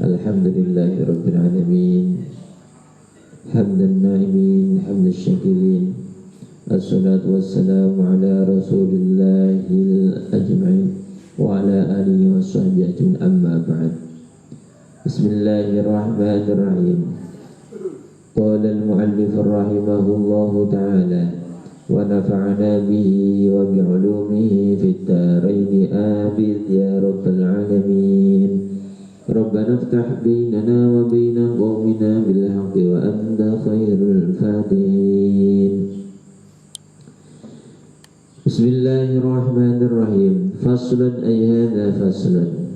Alhamdulillahi Rabbil Alamin. Hamdan na'imin, hamdan syakirin. Assalatu wassalamu ala rasulillahil ajma'in wa ala alihi wa sahbihi ajma'in, amma ba'd. Bismillahirrahmanirrahim. Qala al-mu'allif rahimahullahu ta'ala wa nafa'ana bihi wa bi'ulumihi fid dharain amin ya rabbal alamin. Rabbana iftah bainana wa baina qaumina bil haqqi wa anta khairul fatihin. Bismillahirrahmanirrahim. Faslun ay hadza faslun.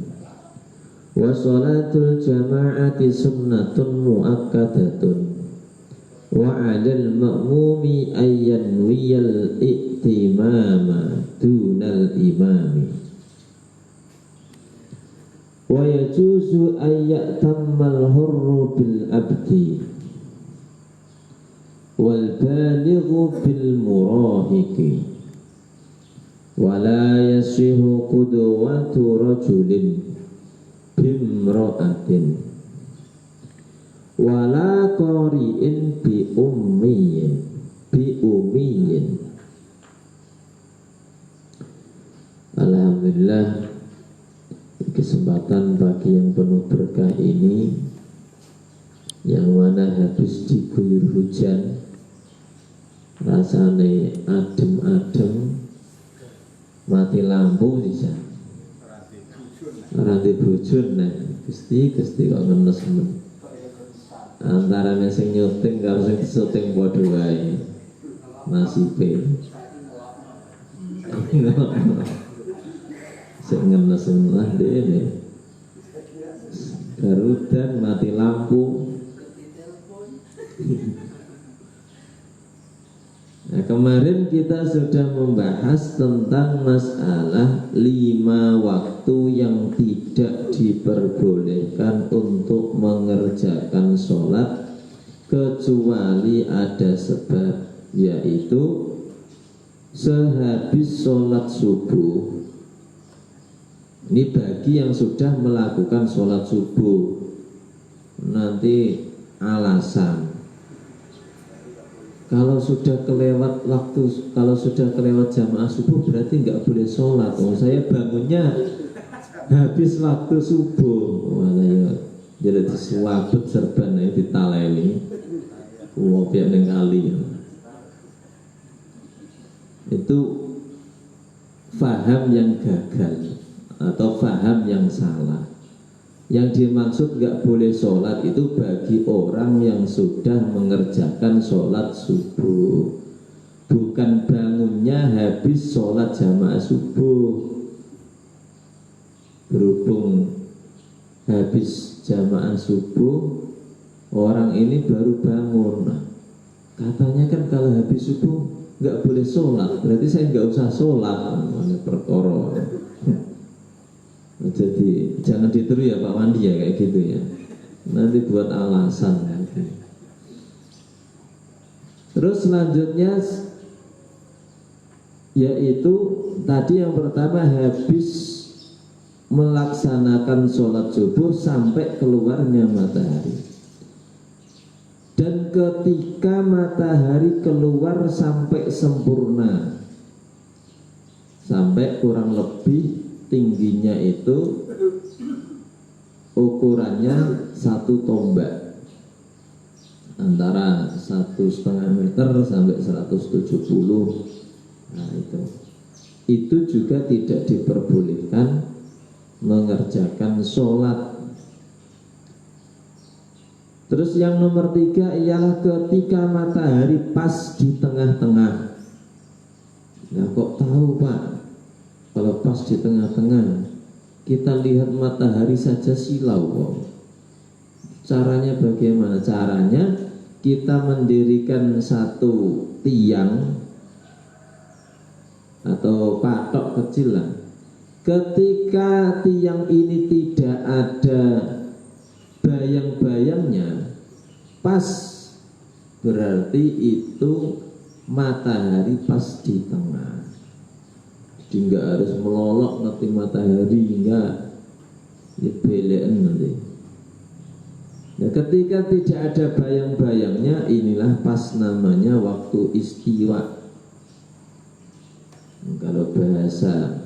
Wa salatul jama'ati sunnatun muakkadatun. Wa 'alal ma'mumi ayyan wiyal i'timama dunal imami. Wa yajuzu ayyatammal hurru bil abdi wal balighu bil murahiqi wa la yasihu qudwatu rajulin bimra'atin wa la qari'in bi ummiyin Alhamdulillah, kesempatan pagi yang penuh berkah ini, yang mana habis diguyur hujan, rasanya adem-adem, mati lampu bisa ranti bujun, nah Gusti kok ngenes men antara sing nyuting karo sing syuting padha wae nasibe sing ngenes lah dene garudan mati lampu. Nah, kemarin kita sudah membahas tentang masalah 5 waktu yang tidak diperbolehkan untuk mengerjakan sholat kecuali ada sebab, yaitu sehabis sholat subuh. Ini bagi yang sudah melakukan sholat subuh. Nanti alasan, kalau sudah kelewat waktu, kalau sudah kelewat jamaah subuh berarti nggak boleh sholat. Oh, saya bangunnya habis waktu subuh. Mana ya? Jadi disuaput serban ya ditaleni. Wopiak neng kali. Itu faham yang gagal atau faham yang salah. Yang dimaksud gak boleh sholat itu bagi orang yang sudah mengerjakan sholat subuh, bukan bangunnya habis sholat jamaah subuh. Berhubung habis jamaah subuh, orang ini baru bangun. Nah, katanya kan kalau habis subuh gak boleh sholat, berarti saya gak usah sholat. Mana perkara. Jadi jangan ditiru ya Pak Wandi ya kayak gitu ya. Nanti buat alasan. Terus selanjutnya yaitu tadi yang pertama habis melaksanakan sholat subuh sampai keluarnya matahari. Dan ketika matahari keluar sampai sempurna, sampai kurang lebih tingginya itu ukurannya 1 tombak, antara 1,5 meter sampai 170. Nah itu juga tidak diperbolehkan mengerjakan sholat. Terus yang nomor 3 ialah ketika matahari pas di tengah-tengah. Nah kok tahu Pak kalau pas di tengah-tengah? Kita lihat matahari saja silau. Caranya bagaimana? Caranya kita mendirikan satu tiang atau patok kecil lah. Ketika tiang ini tidak ada bayang-bayangnya, pas berarti itu matahari pas di tengah. Jadi nggak harus melolok nanti matahari, enggak, ini belen nanti. Nah, ketika tidak ada bayang-bayangnya, inilah pas namanya waktu istiwa. Kalau bahasa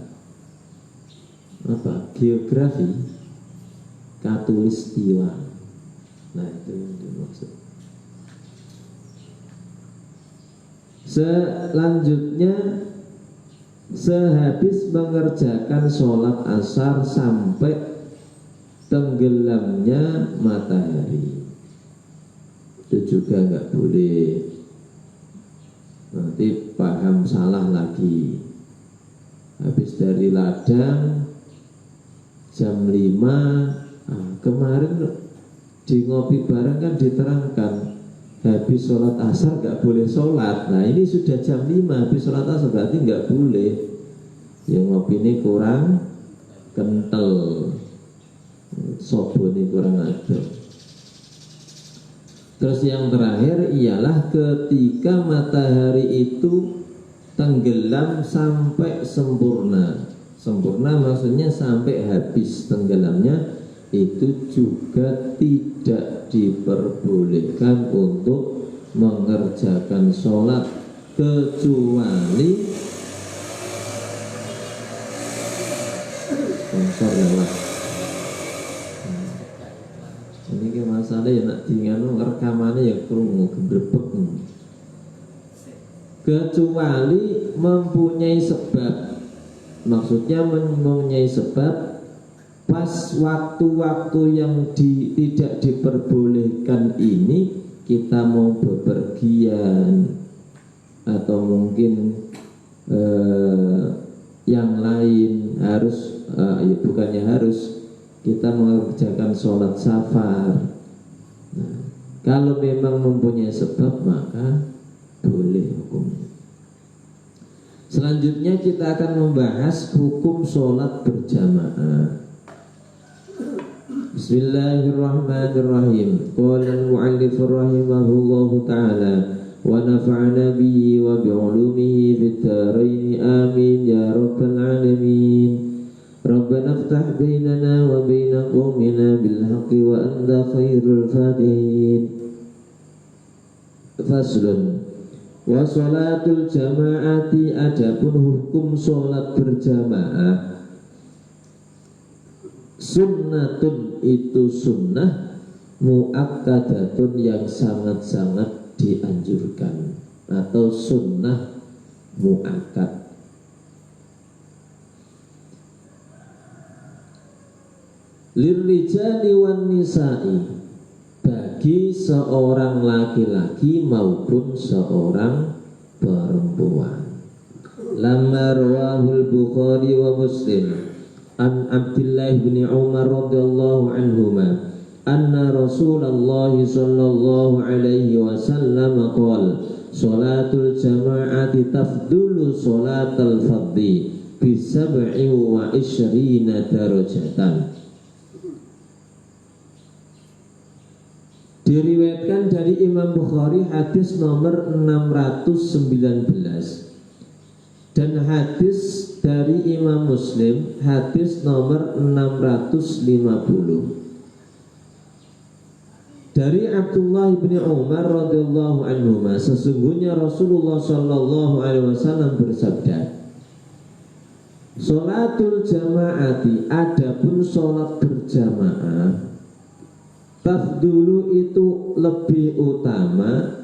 geografi, katulistiwa. Nah, itu yang dimaksud. Selanjutnya, sehabis mengerjakan sholat asar sampai tenggelamnya matahari, itu juga nggak boleh. Nanti paham salah lagi. Habis dari ladang jam 5, kemarin di ngopi bareng kan diterangkan habis sholat asar nggak boleh sholat. Nah ini sudah jam 5 habis sholat asar, berarti nggak boleh. Yang ngopi ini kurang kental, sobo ini kurang ada. Terus yang terakhir ialah ketika matahari itu tenggelam sampai sempurna. Sempurna maksudnya sampai habis tenggelamnya, itu juga tidak diperbolehkan untuk mengerjakan sholat kecuali sponsor lewat. Ini ke masalah ya nak tinggal rekamannya ya kerungu gebrebek. Kecuali mempunyai sebab, maksudnya mempunyai sebab pas waktu-waktu yang tidak diperbolehkan ini kita mau bepergian atau mungkin yang lain harus bukannya harus, kita mengerjakan sholat safar. Nah, kalau memang mempunyai sebab maka boleh hukumnya. Selanjutnya kita akan membahas hukum sholat berjamaah. Bismillahirrahmanirrahim. Qala al-mu'allif rahimahullahu ta'ala wa nafa'ana bihi wa bi'ulumihi fid dharain amin ya rabbal alamin. Rabbana iftah bainana wa baina qaumina bil haqqi wa anta khairul fatihin. Faslun. Wa sholatul jama'ati, adapun hukum sholat berjamaah. Sunnatun, itu sunnah, muakkadatun, yang sangat-sangat dianjurkan, atau sunnah muakkad. Lirrijali wan nisa'i, bagi seorang laki-laki maupun seorang perempuan. Lamma rawahul Bukhari wa Muslim an Abdullah bin Umar radhiyallahu anhuma anna Rasulullah sallallahu alaihi wasallam qala salatul jama'ati tafdulu salatal fardhi bi 27 darajatan. Diriwayatkan dari Imam Bukhari hadis nomor 619, dan hadis dari Imam Muslim hadis nomor 650 dari Abdullah bin Umar radhiyallahu anhu, sesungguhnya Rasulullah sallallahu alaihi wasallam bersabda, sholatul jamaati, adapun sholat berjamaah, tafdulu, itu lebih utama,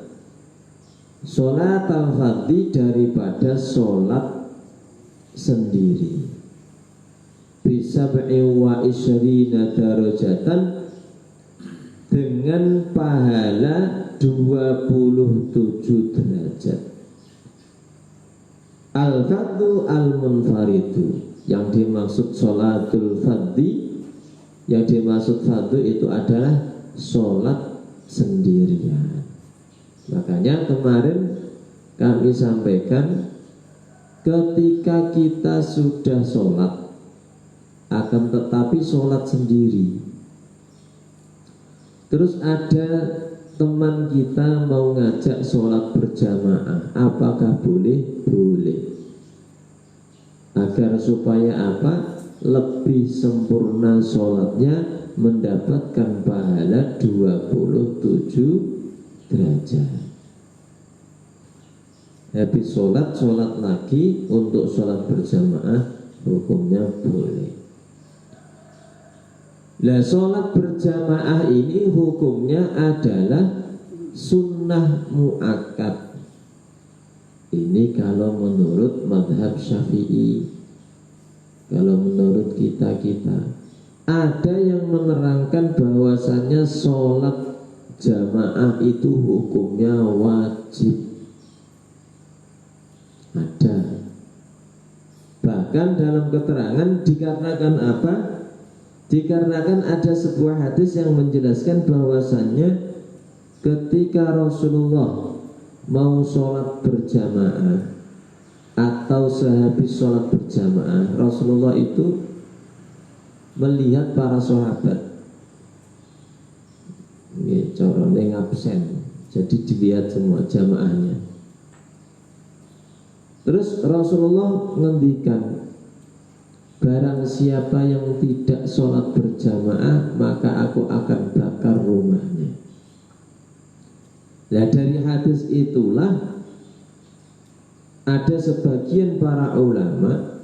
sholat al-fardhi, daripada sholat sendiri, bisa wa isyrina darajatan, dengan pahala 27 derajat. Al-fardhu al-munfaridu, yang dimaksud sholatul fardhi, yang dimaksud fardhu itu adalah sholat sendirian. Makanya kemarin kami sampaikan, ketika kita sudah sholat, akan tetapi sholat sendiri, terus ada teman kita mau ngajak sholat berjamaah, apakah boleh? Boleh. Agar supaya apa? Lebih sempurna sholatnya, mendapatkan pahala 27 derajat. Habis sholat lagi untuk sholat berjamaah hukumnya boleh. Nah, sholat berjamaah ini hukumnya adalah sunnah muakkad. Ini kalau menurut madhab Syafi'i. Kalau menurut kita ada yang menerangkan bahwasannya sholat jamaah itu hukumnya wajib. Ada. Bahkan dalam keterangan dikarenakan apa? Dikarenakan ada sebuah hadis yang menjelaskan bahwasannya ketika Rasulullah mau sholat berjamaah atau sehabis sholat berjamaah, Rasulullah itu melihat para sahabat corone ngabsen, jadi dilihat semua jamaahnya. Terus Rasulullah ngendikan, barang siapa yang tidak sholat berjamaah maka aku akan bakar rumahnya. Nah, dari hadis itulah ada sebagian para ulama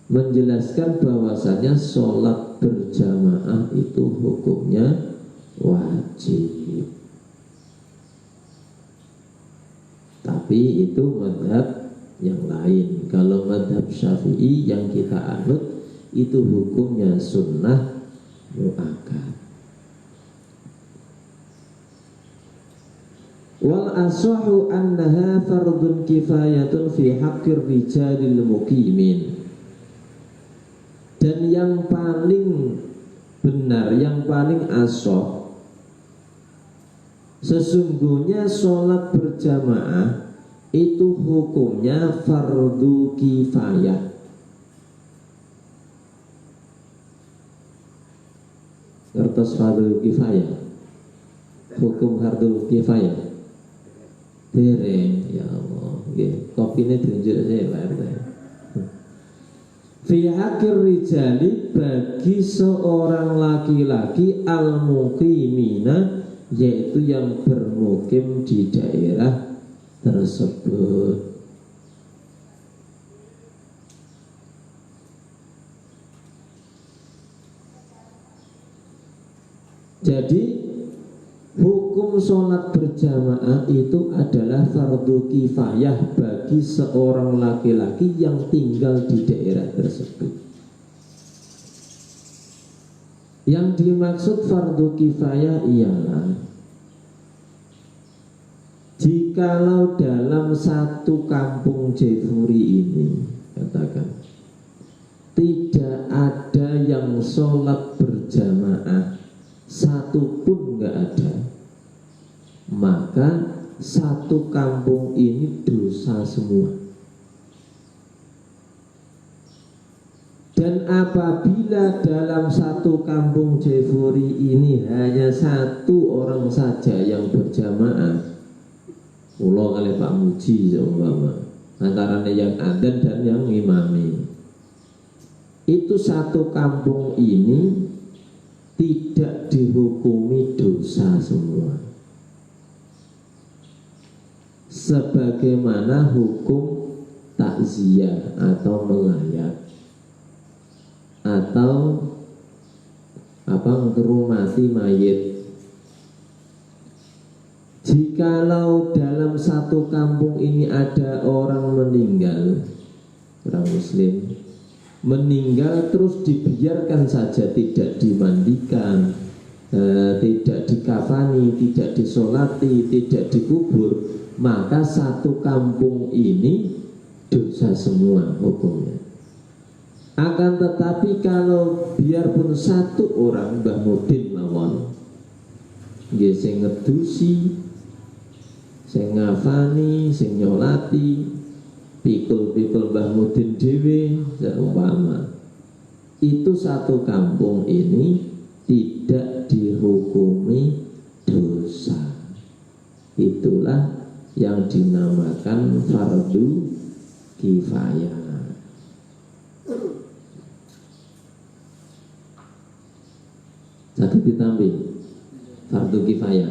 menjelaskan bahwasanya sholat berjamaah itu hukumnya wajib. Tapi itu madhab yang lain. Kalau madhab Syafi'i yang kita anut itu hukumnya sunnah muakkad. Wal ashahu annaha fardun kifayatun fi haqqir rijalil muqimin. Dan yang paling benar, yang paling ashah, sesungguhnya sholat berjamaah itu hukumnya fardu kifayah. Ngertos fardu kifayah? Hukum fardu kifayah? Dereng, ya Allah. Kopinya diunjuk saya. Fi hakir rijali, bagi seorang laki-laki al-muqimina, yaitu yang bermukim di daerah tersebut. Jadi hukum sholat berjamaah itu adalah fardu kifayah bagi seorang laki-laki yang tinggal di daerah tersebut. Yang dimaksud fardu kifayah ialah jikalau dalam satu kampung Jefuri ini, katakan, tidak ada yang sholat berjamaah, satu pun nggak ada, maka satu kampung ini dosa semua. Dan apabila dalam satu kampung Jefuri ini hanya satu orang saja yang berjamaah, ulo kali Pak Muji seumpama, antara yang adzan dan yang ngimami, itu satu kampung ini tidak dihukumi dosa semua, sebagaimana hukum takziah atau melayat atau ngerumati mayit. Jikalau dalam satu kampung ini ada orang meninggal, orang muslim meninggal, terus dibiarkan saja, tidak dimandikan, tidak dikafani, tidak disolati, tidak dikubur, maka satu kampung ini dosa semua hukumnya. Akan tetapi kalau biarpun satu orang, Mbah Mudin mawon, nggih sing ngedusi, sing ngafani, sing nyolati, pikul-pikul Mbah Mudin dhewe seumpama, itu satu kampung ini tidak dihukumi dosa. Itulah yang dinamakan fardu kifayah. Nanti ditambah fardu kifayah.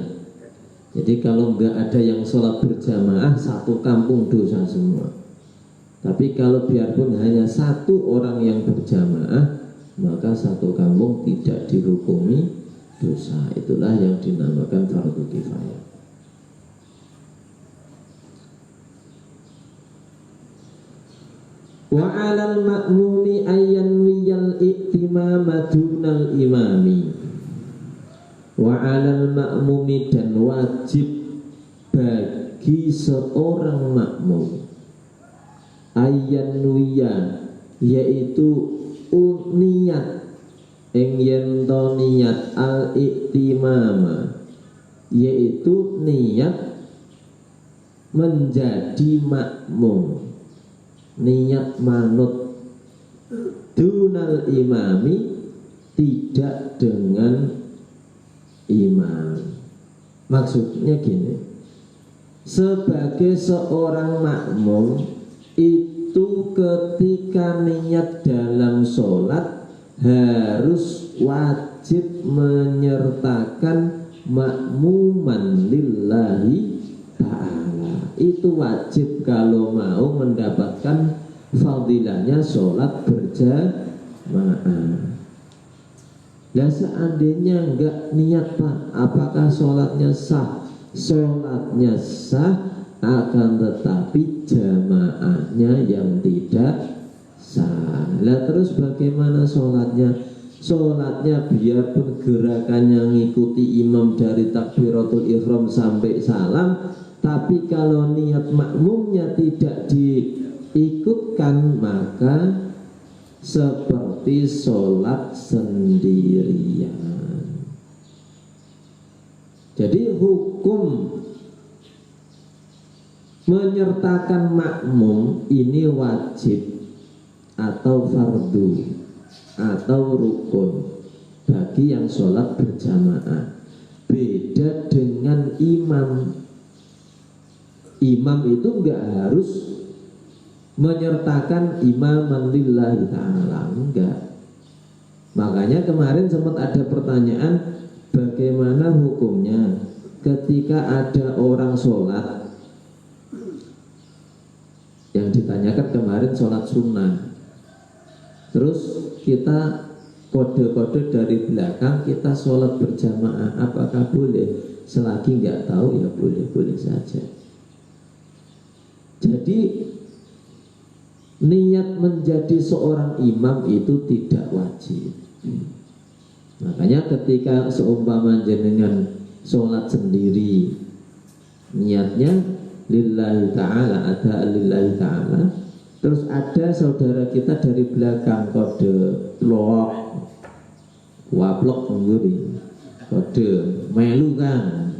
Jadi kalau nggak ada yang sholat berjamaah, satu kampung dosa semua. Tapi kalau biarpun hanya satu orang yang berjamaah, maka satu kampung tidak dihukumi dosa. Itulah yang dinamakan fardu kifayah. Wa 'alal ma'mumi ayyan wiyal i'timama dunal imami. Wa 'alal ma'mumi, dan wajib bagi seorang makmum ayyan wiya, yaitu niat yen to niat al i'timama, yaitu niat menjadi makmum, niat manut dunal imami, tidak dengan imam. Maksudnya gini, sebagai seorang makmum itu ketika niat dalam sholat harus wajib menyertakan makmuman lillahi ta'ala. Itu wajib kalau mau mendapatkan fadilahnya sholat berjamaah. Dan seandainya enggak niat Pak, apakah sholatnya sah? Sholatnya sah, akan tetapi jamaahnya yang tidak sah. Lah terus bagaimana sholatnya? Sholatnya biarpun gerakannya ngikuti imam dari takbiratul ihram sampai salam, tapi kalau niat makmumnya tidak diikutkan, maka seperti sholat sendirian. Jadi hukum menyertakan makmum ini wajib atau fardu atau rukun bagi yang sholat berjamaah. Beda dengan imam. Imam itu enggak harus menyertakan imaman lillahi ta'ala, enggak. Makanya kemarin sempat ada pertanyaan, bagaimana hukumnya ketika ada orang sholat, yang ditanyakan kemarin sholat sunnah, terus kita kode-kode dari belakang kita sholat berjamaah, apakah boleh? Selagi nggak tahu ya boleh-boleh saja. Jadi niat menjadi seorang imam itu tidak wajib. Makanya ketika seumpama jenengan sholat sendiri, niatnya lillahi ta'ala, ada lillahi ta'ala, terus ada saudara kita dari belakang kode plok waplok mengguri kode melu kan,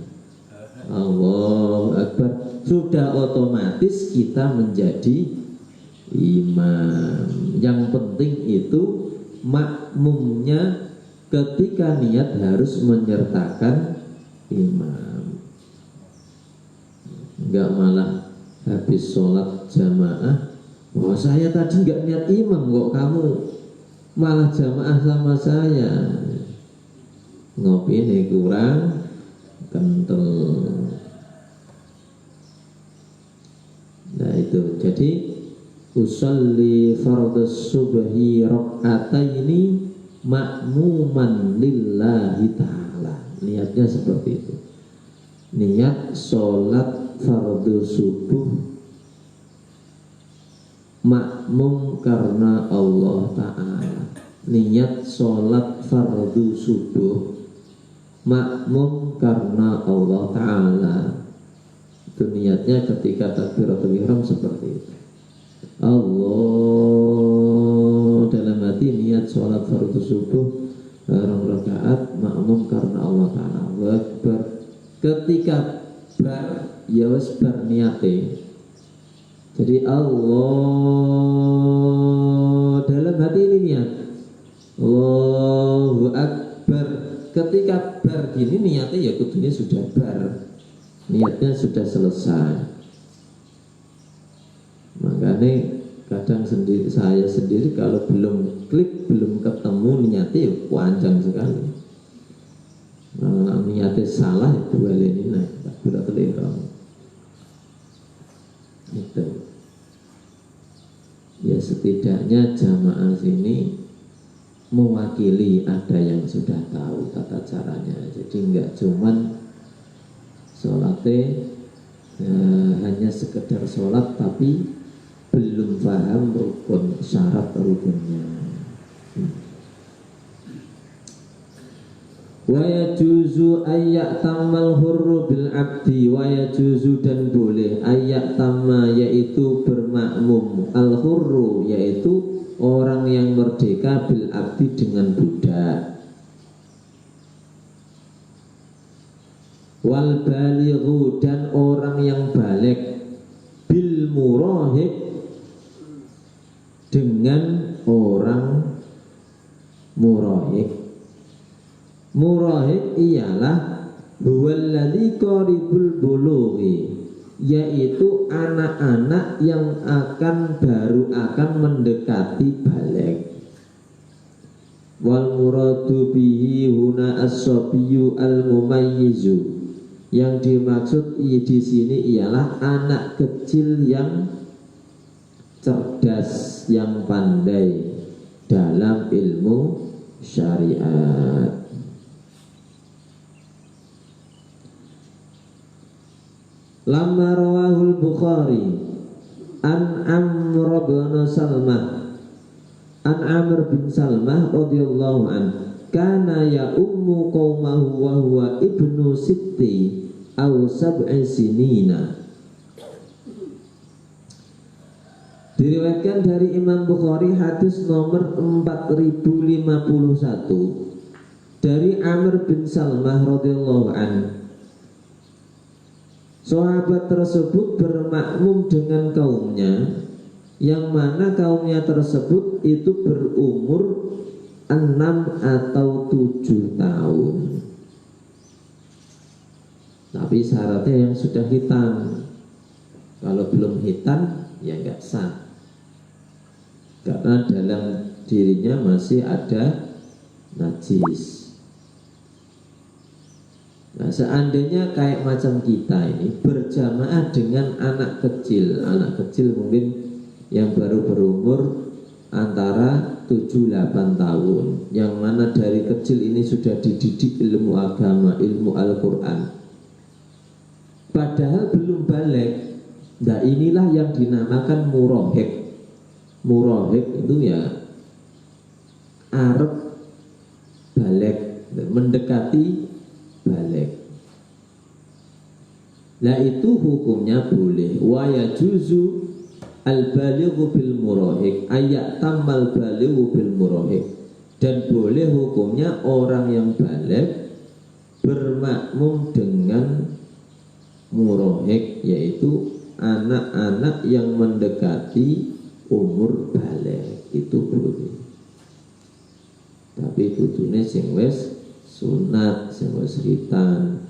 Allahu Akbar, sudah otomatis kita menjadi imam. Yang penting itu makmumnya ketika niat harus menyertakan imam, enggak malah habis sholat jamaah, wah saya tadi enggak niat imam kok kamu malah jamaah sama saya, ngopi nih kurang kental. Nah itu, jadi usolli fardhus subhi rak'ataini makmuman lillahi ta'ala. Niatnya seperti itu. Niat sholat fardu subuh makmum karena Allah Ta'ala. Niat sholat fardu subuh makmum karena Allah Ta'ala. Itu niatnya ketika takbiratul ihram seperti itu. Allah, dalam hati niat sholat fardu subuh 2 rakaat makmum karena Allah Ta'ala. Akbar. Ketika bar, ya wis bar niate. Jadi Allah, dalam hati ini niat Allahu Akbar. Ketika bar gini niatnya ya kudunya sudah bar, niatnya sudah selesai. Makanya kadang saya sendiri kalau belum klik, belum ketemu niatnya ya panjang sekali. niatnya salah itu baleni nah takbiratul ihram itu. Ya setidaknya jamaah sini mewakili ada yang sudah tahu tata caranya, jadi enggak cuman sholatnya hanya sekedar sholat tapi belum paham rukun syarat rukunnya. Wa yajuzu ayyak tamal hurru bil abdi, wa yajuzu dan boleh ayyak tamma yaitu bermakmum al hurru yaitu orang yang merdeka bil abdi dengan budak, wal balighu dan orang yang balik, bil murahib dengan orang murahib. Murahib ialah huwallazi qaribul bulughi, yaitu anak-anak yang baru akan mendekati balik. Wal muradu bihi huna as-sabiyyu al-mumayyizu, yang dimaksud di sini ialah anak kecil yang cerdas, yang pandai dalam ilmu syariat. Lamma rawahul Bukhari an Amr bin Salmah an Amr bin Salmah radhiyallahu an kana ya ummu qaumahu wa huwa ibnu sitti aw sab'i sinina. Diriwayatkan dari Imam Bukhari hadis nomor 4051 dari Amr bin Salmah radhiyallahu an. Sahabat tersebut bermakmum dengan kaumnya, yang mana kaumnya tersebut itu berumur 6 atau 7 tahun. Tapi syaratnya yang sudah hitam. Kalau belum hitam ya nggak sah, karena dalam dirinya masih ada najis. Nah, seandainya kayak macam kita ini berjamaah dengan anak kecil mungkin yang baru berumur antara 7-8 tahun, yang mana dari kecil ini sudah dididik ilmu agama, ilmu Al-Quran, padahal belum balik. Nah inilah yang dinamakan murahib. Murahib itu ya arep balik, mendekati balik. Nah itu hukumnya boleh. Wa yajuzu al balighu bil murahik ayat tamal balighu bil murahik, dan boleh hukumnya orang yang balik bermakmum dengan murahik, yaitu anak-anak yang mendekati umur balik, itu boleh. Tapi kudune sing wis sunat, sing wis hitan.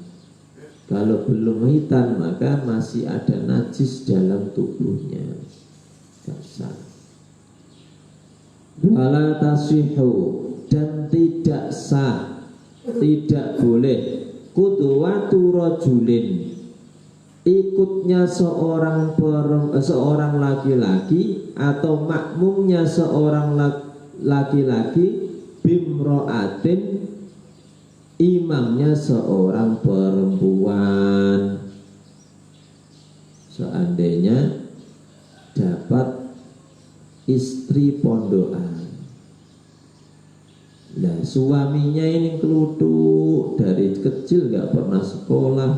Kalau belum hitan maka masih ada najis dalam tubuhnya, dasar. Wala taswihu, dan tidak sah, tidak boleh qudwatu rajulin, ikutnya seorang laki-laki atau makmumnya seorang laki-laki, bimro'atin, imamnya seorang perempuan. Seandainya dapat istri pondokan, nah suaminya ini keluduk dari kecil, gak pernah sekolah,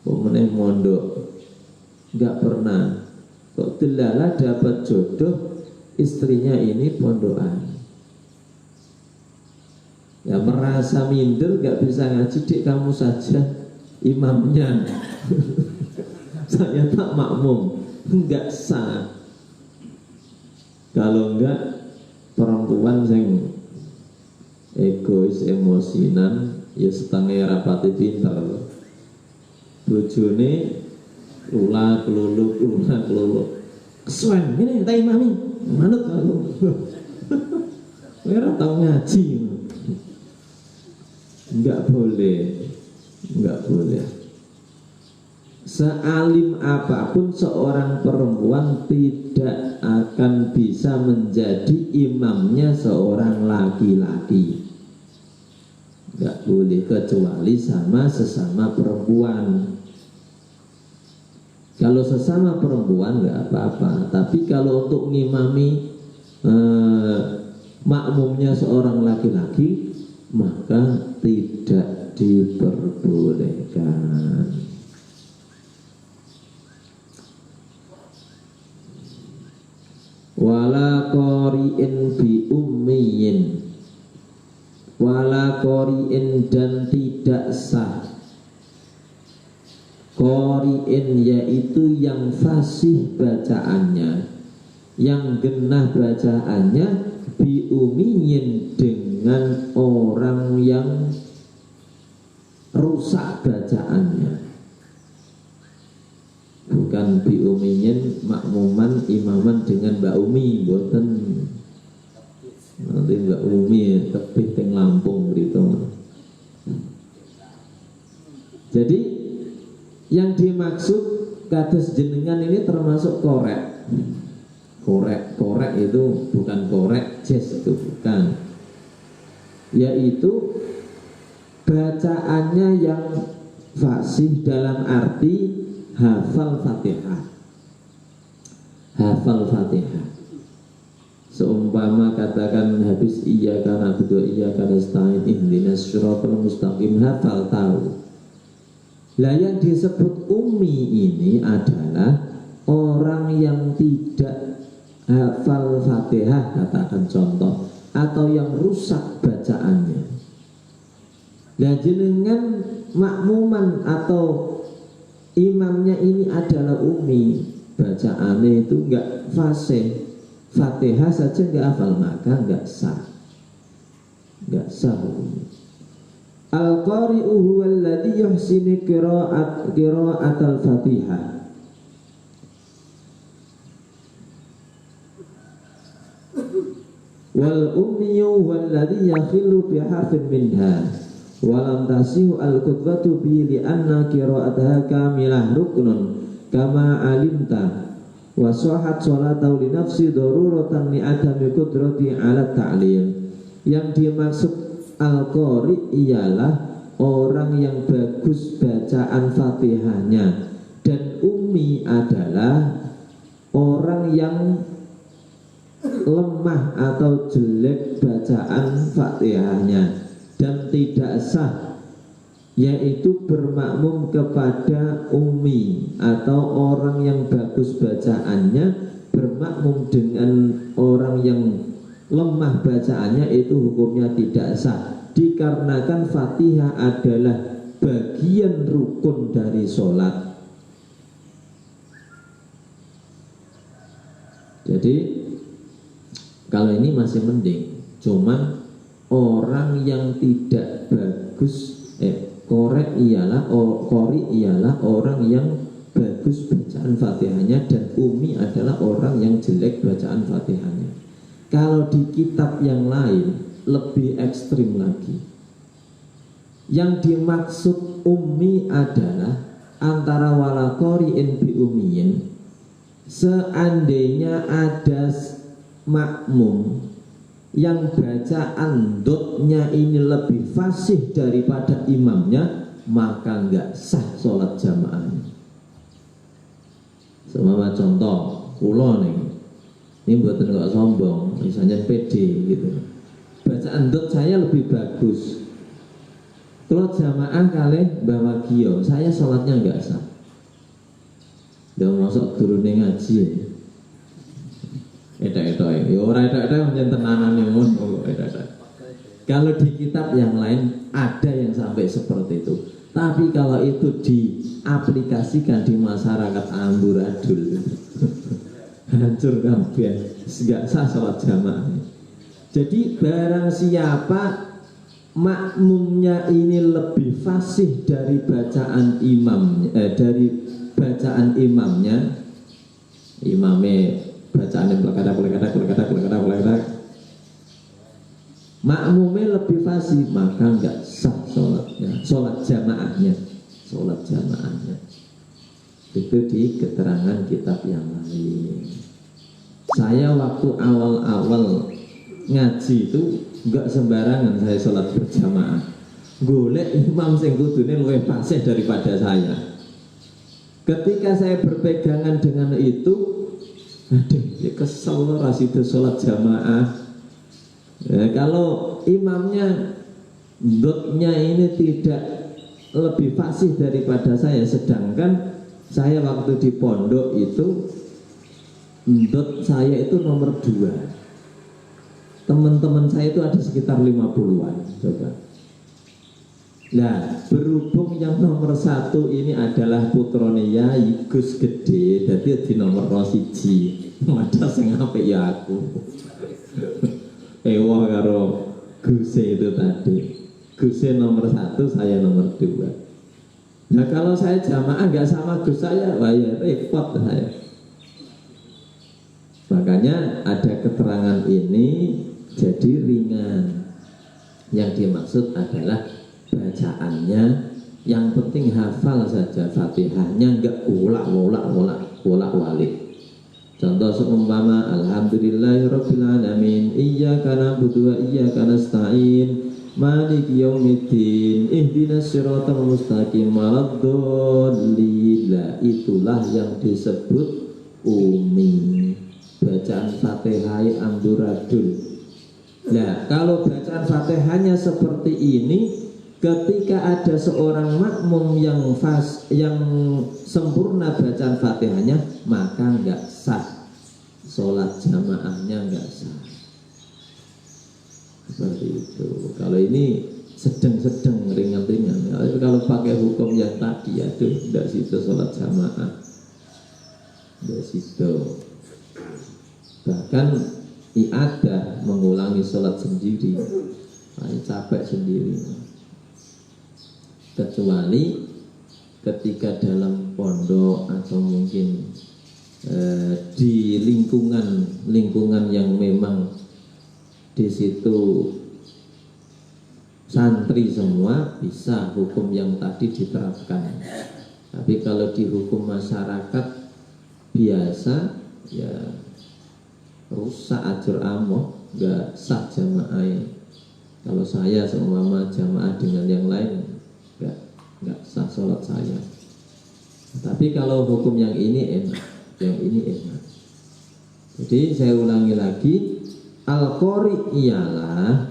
pemenang mondok, gak pernah, kok delala dapat jodoh istrinya ini pondokan. Ya merasa minder, gak bisa ngaji, dik kamu saja imamnya. Saya tak makmum, enggak sah. Kalau enggak, perempuan yang egois, emosinan, ya setengah rapati pinter. Bojone ulah keluluk, kesuwen, ini tak imami, manut aku. Ora tau ngaji. Enggak boleh. Enggak boleh. Sealim apapun seorang perempuan tidak akan bisa menjadi imamnya seorang laki-laki. Enggak boleh, kecuali sama sesama perempuan. Kalau sesama perempuan enggak apa-apa, tapi kalau untuk ngimami makmumnya seorang laki-laki, maka tidak diperbolehkan. Wala qori'in bi ummiyin, wala qori'in dan tidak sah. Qori'in yaitu yang fasih bacaannya, yang genah bacaannya, bi ummiyin dengan orang yang rusak bacaannya. Bukan bi ummiyin makmuman imaman dengan Mbak Umi, boten. Nanti Mbak Umi tebih teng Lampung gitu. Jadi yang dimaksud kados jenengan ini termasuk korek. Korek itu bukan korek jazz, itu bukan. Yaitu bacaannya yang fasih dalam arti hafal Fatihah. Hafal Fatihah. Seumpama katakan habis iyyaka na'budu wa iyyaka nasta'in ihdinas siratal mustaqim, hafal tahu. Lah yang disebut ummi ini adalah orang yang tidak hafal Fatihah, katakan contoh, atau yang rusak bacaannya. Lah jenengan makmuman atau imamnya ini adalah ummi, bacaannya itu enggak fasih, Fatihah saja enggak hafal, maka enggak sah. Enggak sah. Al-qari'u huwa alladhi yuhsinu qira'atal Fatihah. Wal ummiyu huwa alladhi yakhillu bi harfin minha. Walam tasihu al-qudwatu bi li'anna qira'ataha kamilah ruknun kama alimta wa sahat sholatu li nafsi daruratan li adami qudrati ala ta'lim. Yang dimaksud al-qari ialah orang yang bagus bacaan Fatihahnya, dan ummi adalah orang yang lemah atau jelek bacaan Fatihahnya dan tidak sah, yaitu bermakmum kepada ummi atau orang yang bagus bacaannya bermakmum dengan orang yang lemah bacaannya, itu hukumnya tidak sah, dikarenakan Fatihah adalah bagian rukun dari sholat. Jadi kalau ini masih mending, cuman orang yang tidak bagus qori ialah orang yang bagus bacaan Fatihahnya, dan ummi adalah orang yang jelek bacaan Fatihahnya. Kalau di kitab yang lain lebih ekstrim lagi. Yang dimaksud ummi adalah antara wala qori'in bi ummiyin, seandainya ada makmum yang bacaan dotnya ini lebih fasih daripada imamnya, maka enggak sah sholat jamaahnya. Semua contoh kula nih, ini buatan enggak sombong, misalnya PD gitu, bacaan dot saya lebih bagus, kalau jamaah kalian bawa Gio, saya sholatnya enggak sah. Udah masuk turunnya ngaji ya. Kalau di kitab yang lain ada yang sampai seperti itu. Tapi kalau itu diaplikasikan di masyarakat amburadul, hancur kabeh, enggak sah sholat jamaah. Jadi barang siapa makmumnya ini lebih fasih dari bacaan imamnya, imamnya bacaan yang pelekada makmumnya lebih fasih, maka nggak sah sholatnya, sholat jamaahnya. Itu di keterangan kitab yang lain. Saya waktu awal-awal ngaji itu nggak sembarangan saya sholat berjamaah. Golek imam sing kudune luwih fasih daripada saya. Ketika saya berpegangan dengan itu, aduh, ya kesel rasidu sholat jamaah. Ya, kalau imamnya dotnya ini tidak lebih fasih daripada saya, sedangkan saya waktu di pondok itu dot saya itu nomor 2. Teman-teman saya itu ada sekitar 50-an. Coba. Nah, berhubung yang nomor 1 ini adalah putrone Yai Gus Gede, jadi di nomor 1. Ada sing apik ya aku. Ewa karo Gus itu tadi. Gus nomor 1, saya nomor 2. Nah, kalau saya jamaah nggak sama Gus saya, wah ya repot saya. Makanya ada keterangan ini jadi ringan. Yang dimaksud adalah bacaannya, yang penting hafal saja Fatihahnya, enggak ulak-walik. Contoh seumpama alhamdulillahirabbil alamin, iyyaka na'budu wa iyyaka nasta'in, maliki yaumiddin, ihdinas siratal mustaqim, waladdallin. Itulah yang disebut umi. Bacaan Fatihah amburadul. Nah, kalau bacaan Fatihahnya seperti ini, ketika ada seorang makmum yang sempurna bacaan Fatihahnya, maka nggak sah, sholat jamaahnya nggak sah. Seperti itu. Kalau ini sedang ringan-ringan. Kalau pakai hukum yang tadi, aduh, nggak situ sholat jamaah, nggak situ. Bahkan iadah mengulangi sholat sendiri, capek sendiri. Kecuali ketika dalam pondok atau mungkin di lingkungan yang memang di situ santri semua, bisa hukum yang tadi diterapkan. Tapi kalau di hukum masyarakat biasa, ya rusak ajur amoh, nggak sah jamaah. Kalau saya seumpama jamaah dengan yang lain, nggak sah sholat saya. Tapi kalau hukum yang ini enak, Jadi saya ulangi lagi, al-qori ialah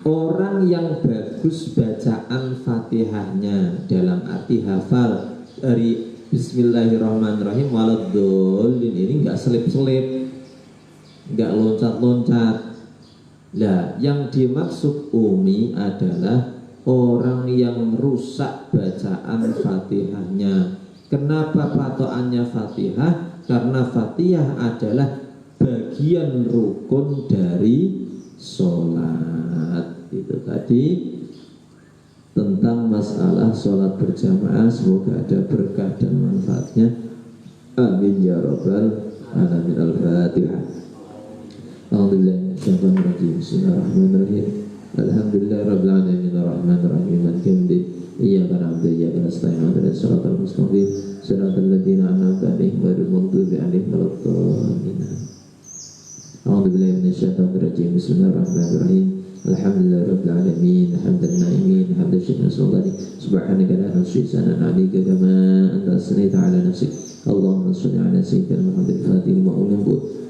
orang yang bagus bacaan Fatihahnya, dalam arti hafal dari Bismillahirrahmanirrahim waladdallin, ini nggak selip-selip, nggak loncat-loncat. Nah, yang dimaksud umi adalah orang yang rusak bacaan Fatihahnya. Kenapa patokannya Fatihah? Karena Fatihah adalah bagian rukun dari sholat. Itu tadi tentang masalah sholat berjamaah. Semoga ada berkah dan manfaatnya. Amin ya rabbal alamin. Al-Fatihah. Bismillahirrahmanirrahim. Alhamdulillah rabbil alamin arrahmanir rahim maliki yaumiddin. Iyyaka na'budu wa iyyaka nasta'in ihdinas siratal mustaqim siratal ladzina an'amta 'alaihim ghairil maghdubi 'alaihim waladdallin. A'udzu billahi minasyaitonir rajim. Bismillahirrahmanirrahim. Alhamdulillah rabbil alamin hamdan na'imin hamdan syukran sultani subhanaka la nuhsi sana'an 'alaika kama anta asnaita 'ala nafsik. Allahumma shalli 'ala sayyidina Muhammadin fatihil ma'un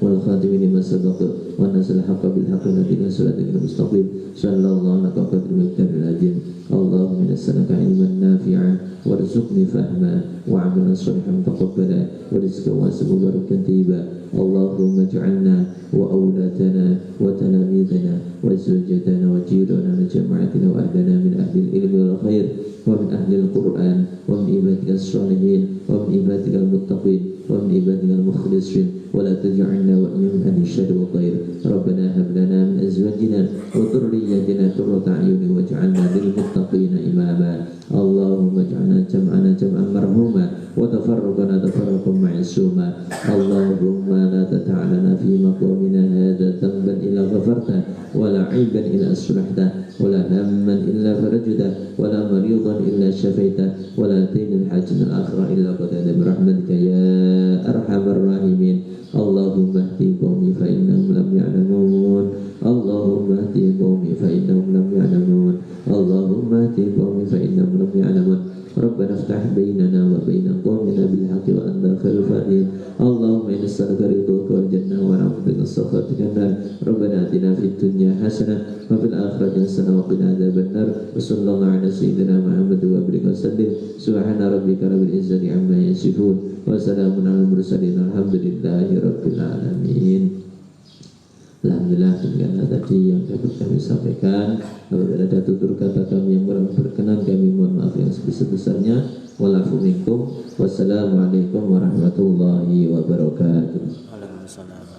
wal khatimi lima sabaq wa nasal haqqa bil haqqi nabiyyina siratal mustaqim sallallahu alaihi wa sallam. Allahumma nas'aluka ilman nafi'an warzuqni fahma wa 'amalan shalihan taqabbala wa rizqan wasi'an barakan tayyiba. Allahumma ij'alna wa awladana wa talamidana wa zawjatana wa jirana wa jama'atina wa ahlana min ahli al-ilmi wal khair wa min ahli al-Qur'an wa min ibadika as-salihin wa min ibadika al-muttaqin wa min ibadika al-mukhlisin wa la taj'alna wa min ahli syarri wa khair. Rabbana hab lana min azwajina wa dhurriyyatina qurrata a'yun waj'alna lil muttaqina imama. Allahumma ij'alna jam'ana jam'an marhuma wa tafarraqana tafarraqan ma'suma. Allahumma la tata'alana fi maqamina hadha dhanban ila عيبا إلا أصلحته ولا هما إلا فرجته ولا مريضا إلا شفيته ولا دين الحاج من الآخرة إلا قضيته برحمتك يا أرحم الراحمين. اللهم اهد قومي فإنهم لم يعلمون. اللهم اهد قومي فإنهم لم يعلمون. اللهم اهد قومي فإنهم لم يعلمون. ربنا افتح بيننا وبين قومنا بالحق وأنت خير الفاتحين. اللهم إنا نسألك رضاك والجنة ونعوذ بك من سخطك النار. ربنا آتنا في الدنيا حسنة وفي الآخرة حسنة وقنا عذاب النار. وصلى الله على سيدنا محمد وبارك وسلم. سبحان ربك رب العزة عما يصفون وسلام على المرسلين الحمد لله رب العالمين. Alhamdulillah, demikianlah tadi yang dapat kami sampaikan. Apabila ada tutur kata kami yang kurang berkenan, kami mohon maaf yang sebesar-besarnya. Walafu minkum. Wassalamualaikum warahmatullahi wabarakatuh. Waalaikumsalam.